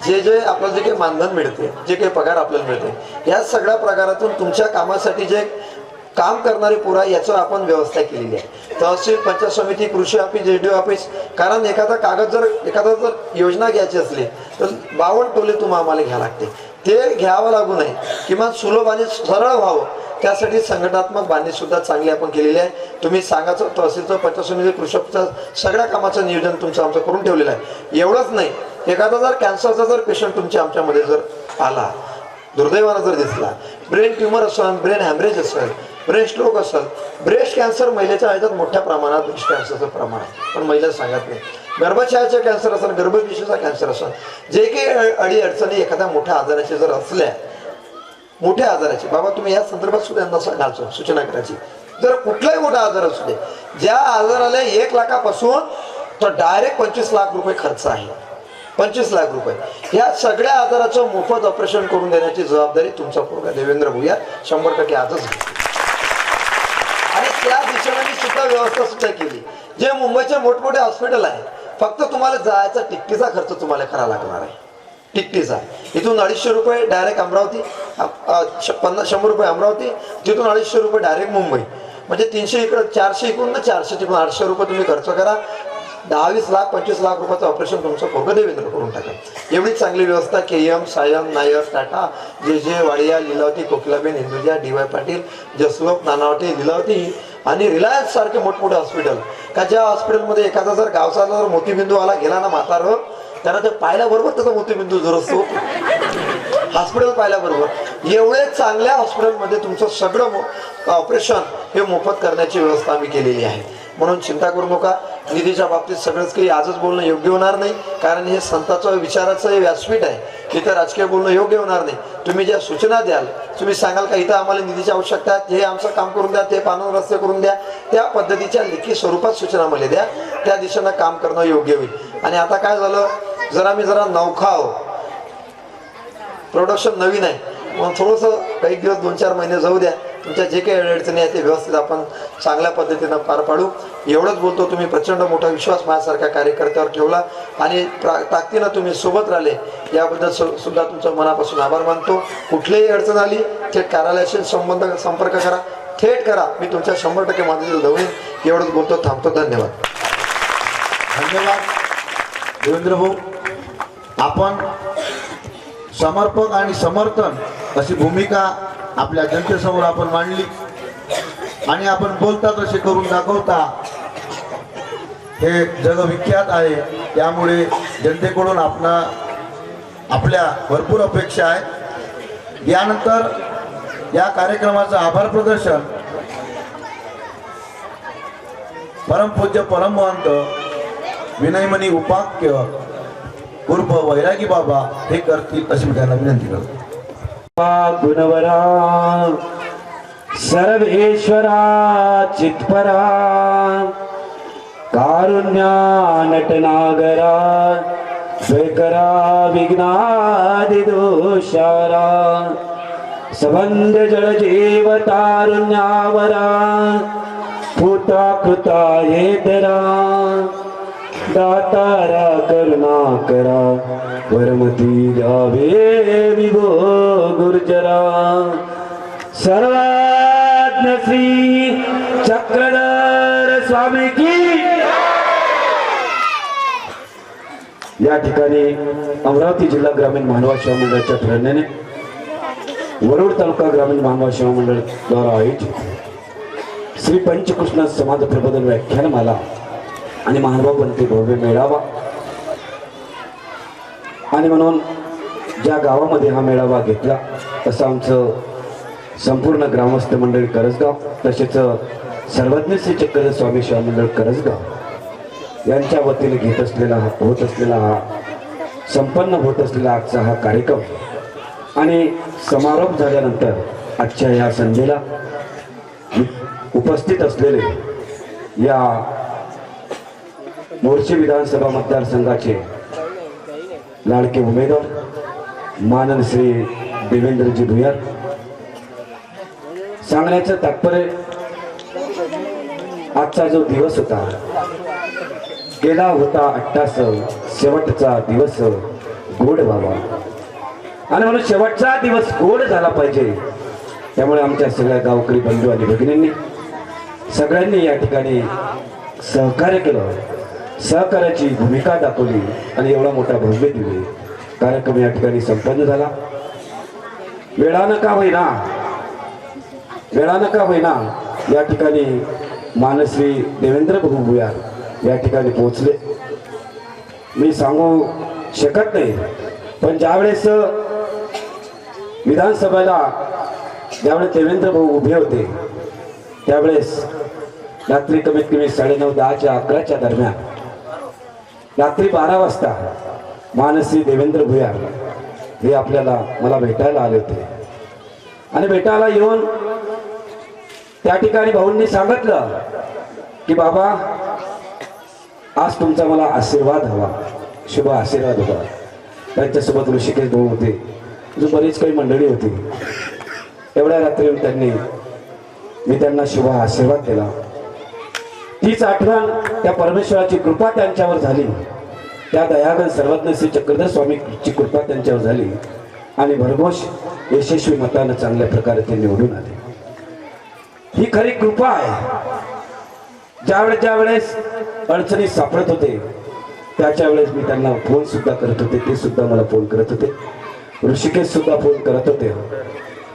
जे आपल्याला जे काही मानधन मिळते, जे काही पगार आपल्याला मिळते, या सगळ्या प्रकारातून तुमच्या कामासाठी जे काम करणारे पुरा याचं आपण व्यवस्था केलेली आहे. तहसील, पंचायत समिती, कृषी ऑफिस, SDO ऑफिस. कारण एखादा कागद जर योजना घ्यायची असली तर 52 टोले तुम्हाला आम्हाला घ्यावं लागते. ते घ्यावं लागू नये, किंवा सुलभ आणि सरळ व्हावं त्यासाठी संघटनात्मक बांधणी सुद्धा चांगली आपण केलेली आहे. तुम्ही सांगायचं तहसीलचं, पंचायत समिती, कृषीचं सगळ्या कामाचं नियोजन तुमचं आमचं करून ठेवलेलं आहे. एवढंच नाही, एखादा जर कॅन्सरचा जर पेशंट तुमच्या आमच्यामध्ये जर आला, दुर्दैवानं जर दिसला, ब्रेन ट्युमर असेल, ब्रेन हॅमरेज असेल, ब्रेन स्ट्रोक असेल, ब्रेस्ट कॅन्सर महिलेच्या ह्याच्यात मोठ्या प्रमाणात ब्रेस्ट कॅन्सरचं प्रमाण आहे, पण महिला सांगत नाही. गर्भाशयाचा कॅन्सर असेल, गर्भपिशवीचा कॅन्सर असेल, जे काही अडी अडचणी एखाद्या मोठ्या आजाराची जर असल्या, मोठ्या आजाराची बाबा तुम्ही या संदर्भात सुद्धा यांना सांगायचं, सूचना करायची. जर कुठलाही मोठा आजार असू दे, ज्या आजाराला 1 लाखापासून तर डायरेक्ट 25 लाख रुपये खर्च आहे, 25 लाख रुपये. या सगळ्या आजाराचं मोफत ऑपरेशन करून देण्याची जबाबदारी तुमचा पोरगा देवेंद्र भुयार 100% आजच घेतो. आणि त्या दिशेने मी सुद्धा व्यवस्था सुद्धा केली. जे मुंबईचे मोठमोठे हॉस्पिटल आहे, फक्त तुम्हाला जायचा तिकिटीचा खर्च तुम्हाला करावा लागणार आहे. तिकिटीचा इथून 250 रुपये डायरेक्ट अमरावती, 100 रुपये अमरावती, तिथून 250 रुपये डायरेक्ट मुंबई, म्हणजे 300 इकडं, 400 इकडून, 400 तिकडून 800 रुपये तुम्ही खर्च करा. 10-20 लाख 25 लाख रुपयाचं ऑपरेशन तुमचं पोरगं देवेंद्र करून टाका. एवढी चांगली व्यवस्था KM, सायम, नायर, टाटा, जे वाडिया, लीलावती, कोकिलाबेन, हिंदुजा, DY पाटील, जसलोक, नानावटे, लीलावती आणि रिलायन्स सारखे मोठमोठे हॉस्पिटल, का ज्या हॉस्पिटलमध्ये एखादा जर गावचा जर मोतीबिंदू आला गेला ना म्हातारं, त्यांना ते पाहिल्याबरोबर त्याचा मोतीबिंदू जर असतो हॉस्पिटल पाहिल्याबरोबर. एवढे चांगल्या हॉस्पिटलमध्ये तुमचं सगळं ऑपरेशन हे मोफत करण्याची व्यवस्था आम्ही केलेली आहे. म्हणून चिंता करू नका. निधीच्या बाबतीत सगळंच काही आजच बोलणं योग्य होणार नाही, कारण हे संतांचं विचाराचं व्यासपीठ आहे, इथं राजकीय बोलणं योग्य होणार नाही. तुम्ही ज्या सूचना द्याल, तुम्ही सांगाल का इथं आम्हाला निधीची आवश्यकता आहे, हे आमचं काम करून द्या, ते पानून रस्ते करून द्या, त्या पद्धतीच्या लेखी स्वरूपात सूचना मला द्या, त्या दिशेनं काम करणं योग्य होईल. आणि आता काय झालं, जरा नौखा आहो. प्रोडक्शन नवीन आहे म्हणून थोडंसं काही दिवस 2-4 महिने जाऊ द्या. तुमच्या जे काही अडचणी आहेत ते व्यवस्थित आपण चांगल्या पद्धतीनं पार पाडू. एवढंच बोलतो. तुम्ही प्रचंड मोठा विश्वास माझ्यासारख्या कार्यकर्त्यावर ठेवला आणि ताकदीनं तुम्ही सोबत राहिले याबद्दल सुद्धा तुमचं मनापासून आभार मानतो. कुठलीही अडचण आली थेट कार्यालयाशी संपर्क करा, थेट करा. मी तुमच्या 100% मदतीला धावेन. एवढंच बोलतो, थांबतो. धन्यवाद. धन्यवाद देवेंद्र भाऊ. आपण समर्पक आणि समर्थन अशी भूमिका आपल्या जनतेसमोर आपण मांडली आणि आपण बोलता तसे करून दाखवता हे जगविख्यात आहे. त्यामुळे जनतेकडून आपल्या भरपूर अपेक्षा आहेत. यानंतर या कार्यक्रमाचं आभार प्रदर्शन परमपूज्य परमवंत विनयमणी उपाख्य उर्फ वैरागी बाबा हे करतील अशी मी त्यांना विनंती करतो. गुणवरा सर्वेश्वरा चित्परा कारुण्या नटनागरा स्वेकरा विघ्नादि दोषारा सबंध जळ जीव तारुण्यावरा पुता कृता येदरा दातारा करुणा करा वरमती द्यावे विभो गुर्जरा सर्वज्ञ श्री चक्रधर स्वामी की. या ठिकाणी अमरावती जिल्हा ग्रामीण मानवा सेवा मंडळाच्या प्रेरणेने वरुड तालुका ग्रामीण मानवा सेवा मंडळ द्वारा आयोजित श्री पंचकृष्ण समाज प्रबोधन व्याख्यानमाला आणि मानवावंती भव्य मेळावा आणि म्हणून ज्या गावामध्ये हा मेळावा घेतला तसं आमचं संपूर्ण ग्रामस्थ मंडळी करजगाव तसेच सर्वज्ञ श्री चक्रधर स्वामी सेवा मंडळ करजगाव यांच्या वतीने होत असलेला संपन्न होत असलेला आजचा हा कार्यक्रम आणि समारोप झाल्यानंतर आजच्या या संध्येला उपस्थित असलेले या मोर्शी विधानसभा मतदारसंघाचे लाडके उमेदवार माननीय श्री देवेंद्रजी भुयार. सांगण्याचं तात्पर्य आजचा जो दिवस होता गेला होता 88 शेवटचा दिवस गोड व्हावा आणि म्हणून शेवटचा दिवस गोड झाला पाहिजे. त्यामुळे आमच्या सगळ्या गावकरी बंधू आणि भगिनींनी सगळ्यांनी या ठिकाणी सहकार्य केलं, सहकार्याची भूमिका दाखवली आणि एवढा मोठा भव्य दिवे कार्यक्रम या ठिकाणी संपन्न झाला. वेळानं का होईना या ठिकाणी मानश्री देवेंद्र भाऊ भुयार या ठिकाणी पोहोचले. मी सांगू शकत नाही पण ज्यावेळेस विधानसभेला ज्यावेळेस देवेंद्र भाऊ उभे होते त्यावेळेस रात्री कमीत कमी 9:30, 10च्या 11च्या दरम्यान रात्री 12 वाजता मानसी देवेंद्र भुयार हे मला भेटायला आले होते आणि भेटायला येऊन त्या ठिकाणी भाऊंनी सांगितलं की बाबा आज तुमचा मला आशीर्वाद हवा, शुभ आशीर्वाद हवा. त्यांच्यासोबत ऋषिकेश भाऊ होते, अजून बरीच काही मंडळी होती. एवढ्या रात्री मी त्यांना शुभ आशीर्वाद दिला. तीच आठवण त्या परमेश्वराची कृपा त्यांच्यावर झाली, त्या दयागण सर्वज्ञ श्री चक्रधर स्वामीची कृपा त्यांच्यावर झाली आणि भरघोष यशस्वी मतानं चांगल्या प्रकारे ते निवडून आले. ही खरी कृपा आहे. ज्यावेळेस अडचणीत सापडत होते त्याच्या वेळेस मी त्यांना फोन सुद्धा करत होते, ते सुद्धा मला फोन करत होते. ऋषिकेश सुद्धा फोन करत होते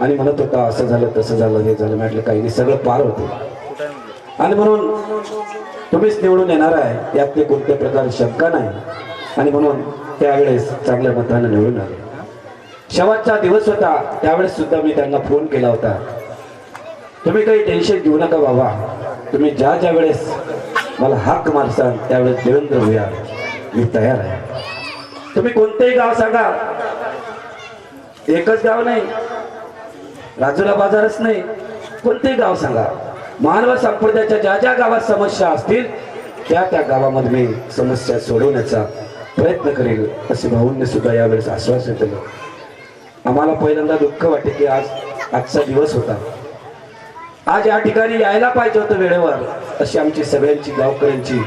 आणि म्हणत होता असं झालं तसं झालं हे झालं. म्हटलं काही नाही, सगळं पार होते आणि म्हणून तुम्हीच निवडून येणार आहे यात कोणत्या प्रकारे शंका नाही आणि म्हणून त्यावेळेस चांगल्या मताने निवडून आले. शेवटचा दिवस होता त्यावेळेस सुद्धा मी त्यांना फोन केला होता, तुम्ही काही टेन्शन घेऊ नका बाबा, तुम्ही ज्या वेळेस मला हाक मारसाल त्यावेळेस देवेंद्र भुयार मी तयार आहे. तुम्ही कोणतेही गाव सांगा, एकच गाव नाही, राजुला बाजारच नाही, कोणतेही गाव सांगा, मानव संप्रदायाच्या ज्या गावात समस्या असतील त्या गावामध्ये मी समस्या सोडवण्याचा प्रयत्न करेल असे भाऊंनी सुद्धा यावेळेस आश्वासन दिलं. आम्हाला पहिल्यांदा दुःख वाटे की आजचा दिवस होता, आज या ठिकाणी यायला पाहिजे होतं वेळेवर, अशी आमची सगळ्यांची गावकऱ्यांची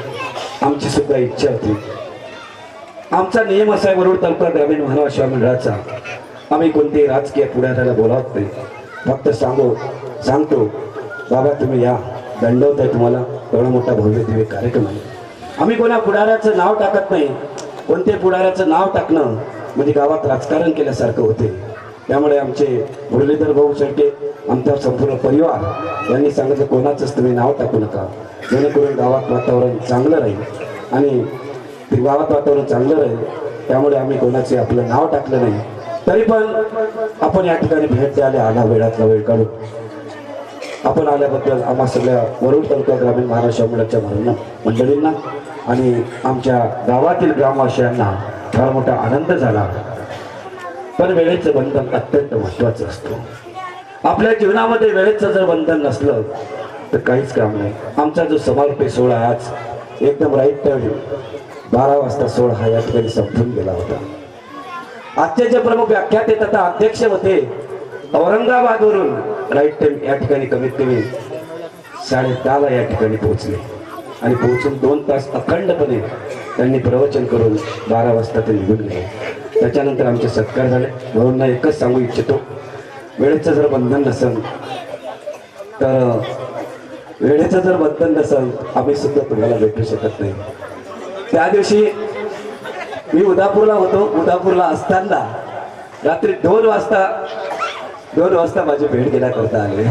आमची सुद्धा इच्छा होती. आमचा नियम असा आहे वरुड तालुका ग्रामीण मानव सेवा मंडळाचा, आम्ही कोणतेही राजकीय पुढाऱ्याला बोलावत नाही, फक्त सांगतो बाबा तुम्ही या, दंडवत आहे तुम्हाला, एवढा मोठा भव्य दिव्य कार्यक्रम आहे. आम्ही कोणा पुढाऱ्याचं नाव टाकत नाही, कोणते पुढाऱ्याचं नाव टाकणं म्हणजे गावात राजकारण केल्यासारखं होते. त्यामुळे आमचे मुरलीधर भाऊ शेळके, आमचा संपूर्ण परिवार यांनी सांगितलं कोणाचंच तुम्ही नाव टाकू नका, जेणेकरून गावात वातावरण चांगलं राहील आणि गावात वातावरण चांगलं राहील. त्यामुळे आम्ही कोणाचे आपलं नाव टाकलं नाही. तरी पण आपण या ठिकाणी भेट द्यायला आला, वेळातला वेळ काढून आपण आल्याबद्दल आम्हा सगळ्या वरुड तालुका ग्रामीण महाराज सेवा मंडळाच्या मंडळींना आणि आमच्या गावातील ग्रामवासियांना फार मोठा आनंद झाला. पण वेळेचं बंधन अत्यंत महत्वाचं असतं. आपल्या जीवनामध्ये वेळेचं जर बंधन नसलं तर काहीच काम नाही. आमचा जो समारोपी सोहळा आज एकदम राईट टाइम 12 वाजता सोहळा हा या ठिकाणी संपून गेला होता. आजचे जे प्रमुख व्याख्याते तथा अध्यक्ष होते औरंगाबादवरून राईट टाइम या ठिकाणी कमीत कमी 10:30 या ठिकाणी पोहोचले आणि पोहोचून 2 तास अखंडपणे त्यांनी प्रवचन करून 12 वाजता ते निघून गेले. त्याच्यानंतर आमचे सत्कार झाले. म्हणून एकच सांगू इच्छितो, वेळेचं जर बंधन नसेल तर आम्ही सुद्धा तुम्हाला भेटू शकत नाही. त्या दिवशी मी उदापूरला होतो. उदापूरला असताना रात्री 2 वाजता माझी भेट घेण्याकरता आले.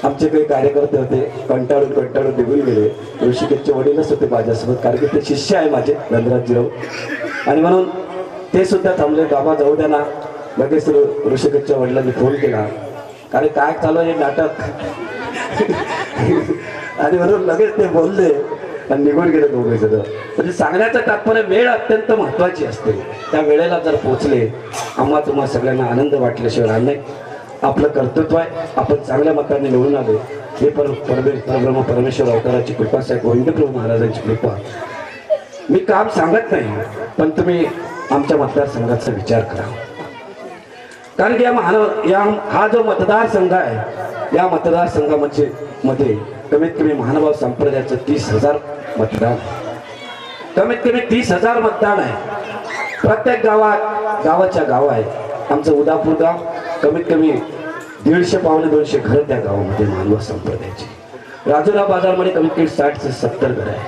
आमचे काही कार्यकर्ते होते, कंटाळून निघून गेले. ऋषिकेशचे वडीलच होते माझ्यासोबत, कारण की ते शिष्य आहे माझे धनराजराव, आणि म्हणून ते सुद्धा थांबले. बाबा जाऊ द्या ना. लगेच ऋषिकेशच्या वडिलांनी फोन केला, अरे काय चालू आहे नाटक आणि म्हणून लगेच ते बोलले आणि निघून गेले दोघे जण. म्हणजे सांगण्याचं तात्पर्य वेळ अत्यंत महत्वाची असते. त्या वेळेला जर पोहोचले, आम्हा तुम्हा सगळ्यांना आनंद वाटल्याशिवाय राहणार नाही. आपलं कर्तृत्व आहे, आपण चांगल्या मताने निवडून आलो, हे परब्रह्म परमेश्वर अवताराची कृपा, साहेब गोविंदप्रभू महाराजांची कृपा. मी काम सांगत नाही, पण तुम्ही आमच्या मतदारसंघाचा विचार करा. कारण की हा जो मतदारसंघ आहे, या मतदारसंघामध्ये कमीत कमी महानुभाव संप्रदायाचं 30,000 मतदान, कमीत कमी 30,000 मतदान आहे. प्रत्येक गावाच्या गाव आहे. आमचं उदापूर गाव कमीत कमी 150-200 घर त्या गावामध्ये मानव संप्रदायाची. राजुरा बाजारमध्ये कमीत कमी 60 ते 70 घर आहे.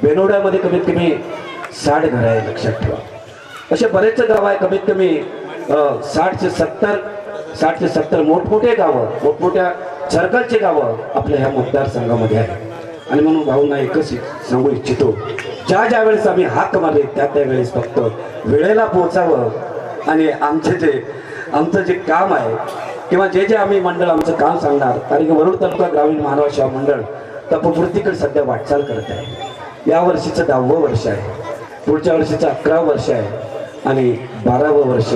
बेनोड्यामध्ये कमीत कमी 60 घर आहे, लक्षात ठेवा. असे बरेच गाव आहे, कमीत कमी 60 ते 70 मोठमोठे गावं, मोठमोठ्या सर्कलचे गावं आपल्या ह्या मतदारसंघामध्ये आहे. आणि म्हणून भाऊंना एकच सांगू इच्छितो, ज्या वेळेस आम्ही हाक मारले त्या वेळेस फक्त वेळेला पोहोचावं आणि आमचं जे काम आहे किंवा जे आम्ही मंडळ आमचं काम सांगणार. कारण की वरुड तालुका ग्रामीण मानव सेवा मंडळ तपपूर्तीकडे सध्या वाटचाल करत आहे. या वर्षीचं 10वं वर्ष आहे, पुढच्या वर्षीचं 11वं वर्ष आहे आणि 12वं वर्ष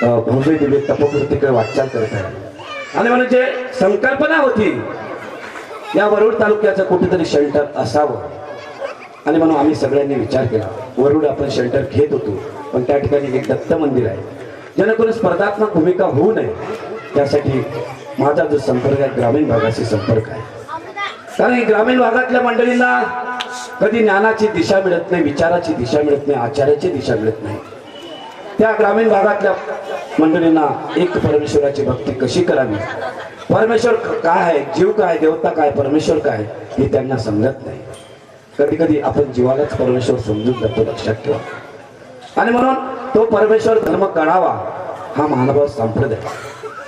भव्य दिव्य तपपूर्तीकडे वाटचाल करत आहे. आणि म्हणून जे संकल्पना होती या वरुड तालुक्याचं कुठेतरी शेल्टर असावं, आणि म्हणून आम्ही सगळ्यांनी विचार केला. वरुड आपण शेल्टर घेत होतो, पण त्या ठिकाणी एक दत्त मंदिर आहे, जेणेकरून स्पर्धात्मक भूमिका होऊ नये त्यासाठी माझा जो संपर्क आहे ग्रामीण भागाशी संपर्क आहे. कारण की ग्रामीण भागातल्या मंडळींना कधी ज्ञानाची दिशा मिळत नाही, विचाराची दिशा मिळत नाही, आचाराची दिशा मिळत नाही. त्या ग्रामीण भागातल्या मंडळींना एक परमेश्वराची भक्ती कशी करावी, परमेश्वर काय आहे, जीव काय, देवता काय, परमेश्वर काय हे त्यांना समजत नाही. कधी कधी आपण जीवालाच परमेश्वर समजून जातो, लक्षात ठेवा. आणि म्हणून तो परमेश्वर धर्म कळावा हा महानुभाव संप्रदाय,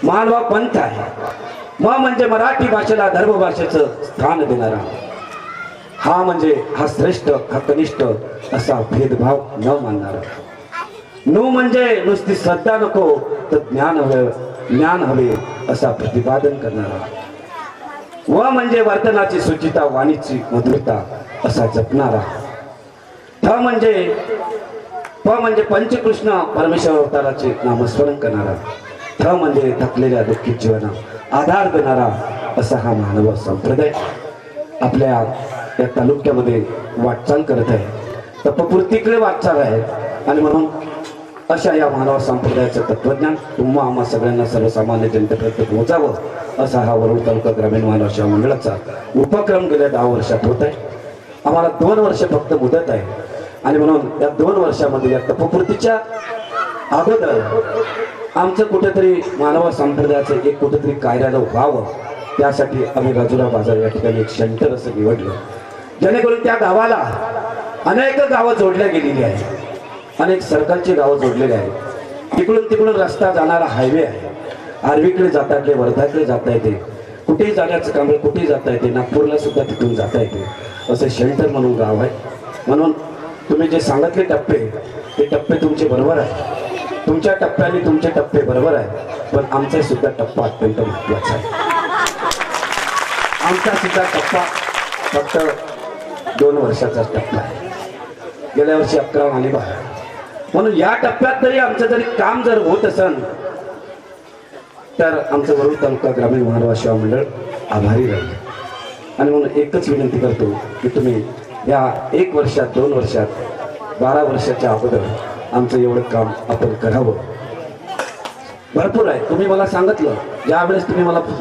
महानुभाव पंथ आहे. म्हणजे मराठी भाषेला धर्म भाषेचं स्थान देणारा, हा श्रेष्ठ, हा कनिष्ठ असा भेदभाव न मानणारा. म्हणजे नुसती श्रद्धा नको तर ज्ञान हवे असा प्रतिपादन करणारा. म्हणजे वर्तनाची शुचिता, वाणीची मधुरता असा जपणारा. म्हणजे पंचकृष्ण परमेश्वर अवताराचे नामस्मरण करणारा. म्हणजे थकलेल्या दुःखी जीवना आधार देणारा असा हा मानव संप्रदाय आपल्या या तालुक्यामध्ये वाटचाल करत आहे. तपपूर्तीकडे वाटचाल आहे. आणि म्हणून अशा या मानव संप्रदायाचं तत्वज्ञान तुम्हा आम्हा सगळ्यांना सर्वसामान्य जनतेपर्यंत पोहोचावं असा हा वरुड तालुका ग्रामीण मानव सेवा मंडळाचा उपक्रम गेल्या 10 वर्षात होत आहे. आम्हाला 2 वर्ष फक्त मुदत आहे. आणि म्हणून या 2 वर्षामध्ये या तपपूर्तीच्या अगोदर आमचं कुठेतरी मानव संप्रदायाचं एक कुठेतरी कार्यालय व्हावं, त्यासाठी आम्ही राजुरा बाजार या ठिकाणी एक सेंटर असं निवडलं, जेणेकरून त्या गावाला अनेक गावं जोडल्या गेलेली आहे, अनेक सरकारची गावं जोडलेली आहेत. तिकडून तिकडून रस्ता जाणारा हायवे आहे. आर्वीकडे जाता येते, वर्धाकडे जाता येते, कुठेही जाण्याचं काम कुठेही जाता येते, नागपूरला सुद्धा तिथून जाता येते. असं शेल्टर म्हणून गाव आहे. म्हणून तुम्ही जे सांगितले टप्पे, ते टप्पे तुमचे बरोबर आहे. तुमच्या टप्प्याने तुमचे टप्पे बरोबर आहे, पण आमचा सुद्धा टप्पा अत्यंत महत्वाचा आहे. आमचा सुद्धा टप्पा फक्त 2 वर्षाचा टप्पा आहे. गेल्या वर्षी 11 आणि 12. म्हणून या टप्प्यात तरी आमचं जरी काम जर होत असेल तर आमचं वरुड तालुका ग्रामीण मानव सेवा मंडळ आभारी राहील. आणि म्हणून एकच विनंती करतो की तुम्ही या 1 वर्षात, 2 वर्षात, 12 वर्षाच्या अगोदर आमचं एवढं काम आपण करावं. भरपूर आहे. तुम्ही मला सांगितलं ज्यावेळेस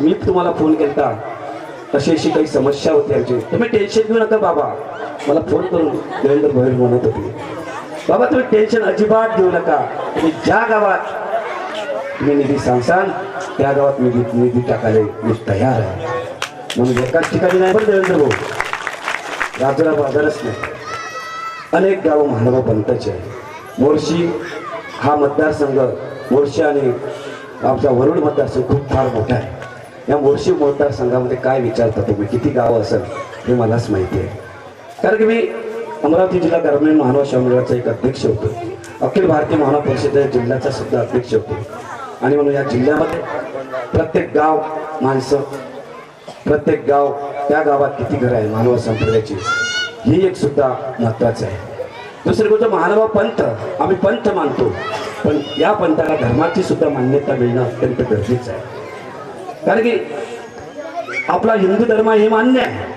मी तुम्हाला फोन केला, अशी काही समस्या होती आमची. तुम्ही टेन्शन घेऊ नका बाबा. मला फोन करून देवेंद्र भोयर म्हणत होते, बाबा तुम्ही टेन्शन अजिबात घेऊ नका. तुम्ही ज्या गावात तुम्ही निधी सांगसाल त्या गावात निधी टाकायला मी तयार आहे. म्हणून एकाच ठिकाणी नाही पण देवेंद्र भाऊ, राजुरा बाजारच नाही, अनेक गावं महानुभाव पंथाचे आहे. मोर्शी हा मतदारसंघ, मोर्शी आणि आमचा वरुड मतदारसंघ खूप फार मोठा आहे. या मोर्शी मतदारसंघामध्ये काय विचारता तुम्ही, किती गावं असेल हे मलाच माहिती आहे. कारण की मी अमरावती जिल्हा ग्रामीण मानव सेवा मंडळाचा एक अध्यक्ष होतो, अखिल भारतीय मानव परिषद जिल्ह्याचा सुद्धा अध्यक्ष होतो. आणि म्हणून या जिल्ह्यामध्ये प्रत्येक गाव माणसं, प्रत्येक गाव, त्या गावात किती घरं आहे मानव संप्रदायाची, ही एक सुद्धा महत्वाचं आहे. दुसरी गोष्ट मानव पंथ, आम्ही पंथ मानतो, पण या पंथाला धर्माची सुद्धा मान्यता मिळणं अत्यंत गरजेचं आहे. कारण की आपला हिंदू धर्म हे मान्य आहे,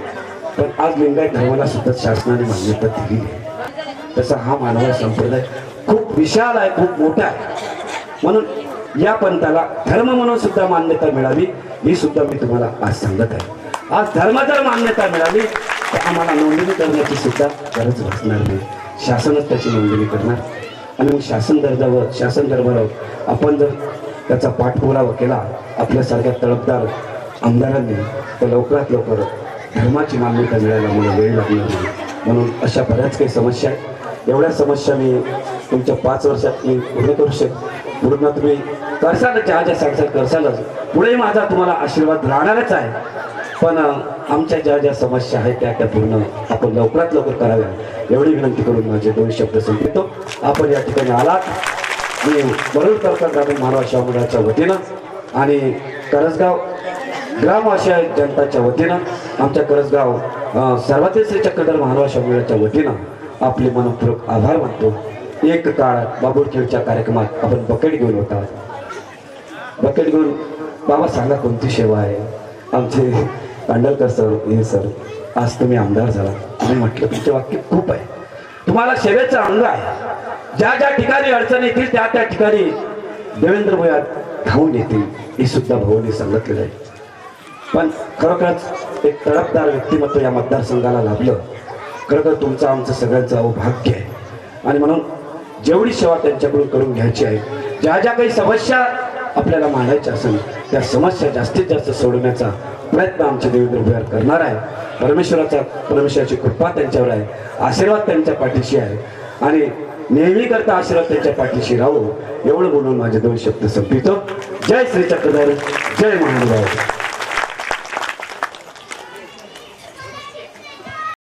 पण आज लिंगायत धर्माला सुद्धा शासनाने मान्यता दिली आहे. तसा हा मानव संप्रदाय खूप विशाल आहे, खूप मोठा आहे. म्हणून या पंथाला धर्म म्हणून सुद्धा मान्यता मिळावी, ही सुद्धा मी तुम्हाला आज सांगत आहे. आज धर्म जर मान्यता मिळाली तर आम्हाला नोंदणी करण्याची सुद्धा गरज भासणार नाही. शासनच त्याची नोंदणी करणार. आणि मग शासन दरबारावर आपण जर त्याचा पाठपुरावा केला आपल्यासारख्या तळपदार आमदारांनी, तर लवकरात लवकर धर्माची मान्यता मिळायला मला वेळ लागणार नाही. म्हणून अशा बऱ्याच काही समस्या आहेत. एवढ्या समस्या मी तुमच्या 5 वर्षात मी पूर्ण करू पूर्ण तुम्ही करसालच, ज्या सांगसाल करसालच. पुढे माझा तुम्हाला आशीर्वाद राहणारच आहे. पण आमच्या ज्या समस्या आहेत त्या पूर्ण आपण लवकरात लवकर कराव्या एवढी विनंती करून माझे 2 शब्द संपवितो. आपण या ठिकाणी आलात, मी वरुड तालुका ग्रामीण मानव सेवा मंडळाच्या वतीनं आणि करसगाव ग्रामवासी जनताच्या वतीनं, आमच्या करसगाव सर्वाधिक श्री चक्रधर मानव सेवा मंडळाच्या वतीनं आपले मनपूर्वक आभार मानतो. एक काळ बाबूरखेडच्या कार्यक्रमात आपण बकेट घेऊन होता. बकेट घेऊन बाबा सांगा कोणती सेवा आहे. आमचे कांडलकर सर, हे सर, आज तुम्ही आमदार झाला. मी म्हटलं तुमचे वाक्य खूप आहे, तुम्हाला सेवेचं अंग आहे. ज्या ज्या ठिकाणी अडचण येतील त्या ठिकाणी देवेंद्र भोयर धावून येतील, हे सुद्धा भाऊने सांगितलेलं आहे. पण खरोखरच एक तडफदार व्यक्तिमत्व या मतदारसंघाला लाभलं. खरोखर तुमचं आमचं सगळ्यांचं अवभाग्य आहे. आणि म्हणून जेवढी सेवा त्यांच्याकडून करून घ्यायची आहे, ज्या ज्या काही समस्या आपल्याला मांडायच्या असेल त्या समस्या जास्तीत जास्त सोडवण्याचा प्रयत्न आमचे देवेंद्र भोयर करणार आहे. परमेश्वराची कृपा त्यांच्यावर आहे, आशीर्वाद त्यांच्या पाठीशी आहे आणि नेहमी करता आशीर्वाद त्यांच्या पाठीशी राहू एवढं बोलून माझे 2 शब्द संपवितो. जय श्री चक्रधर, जय महानुभाव.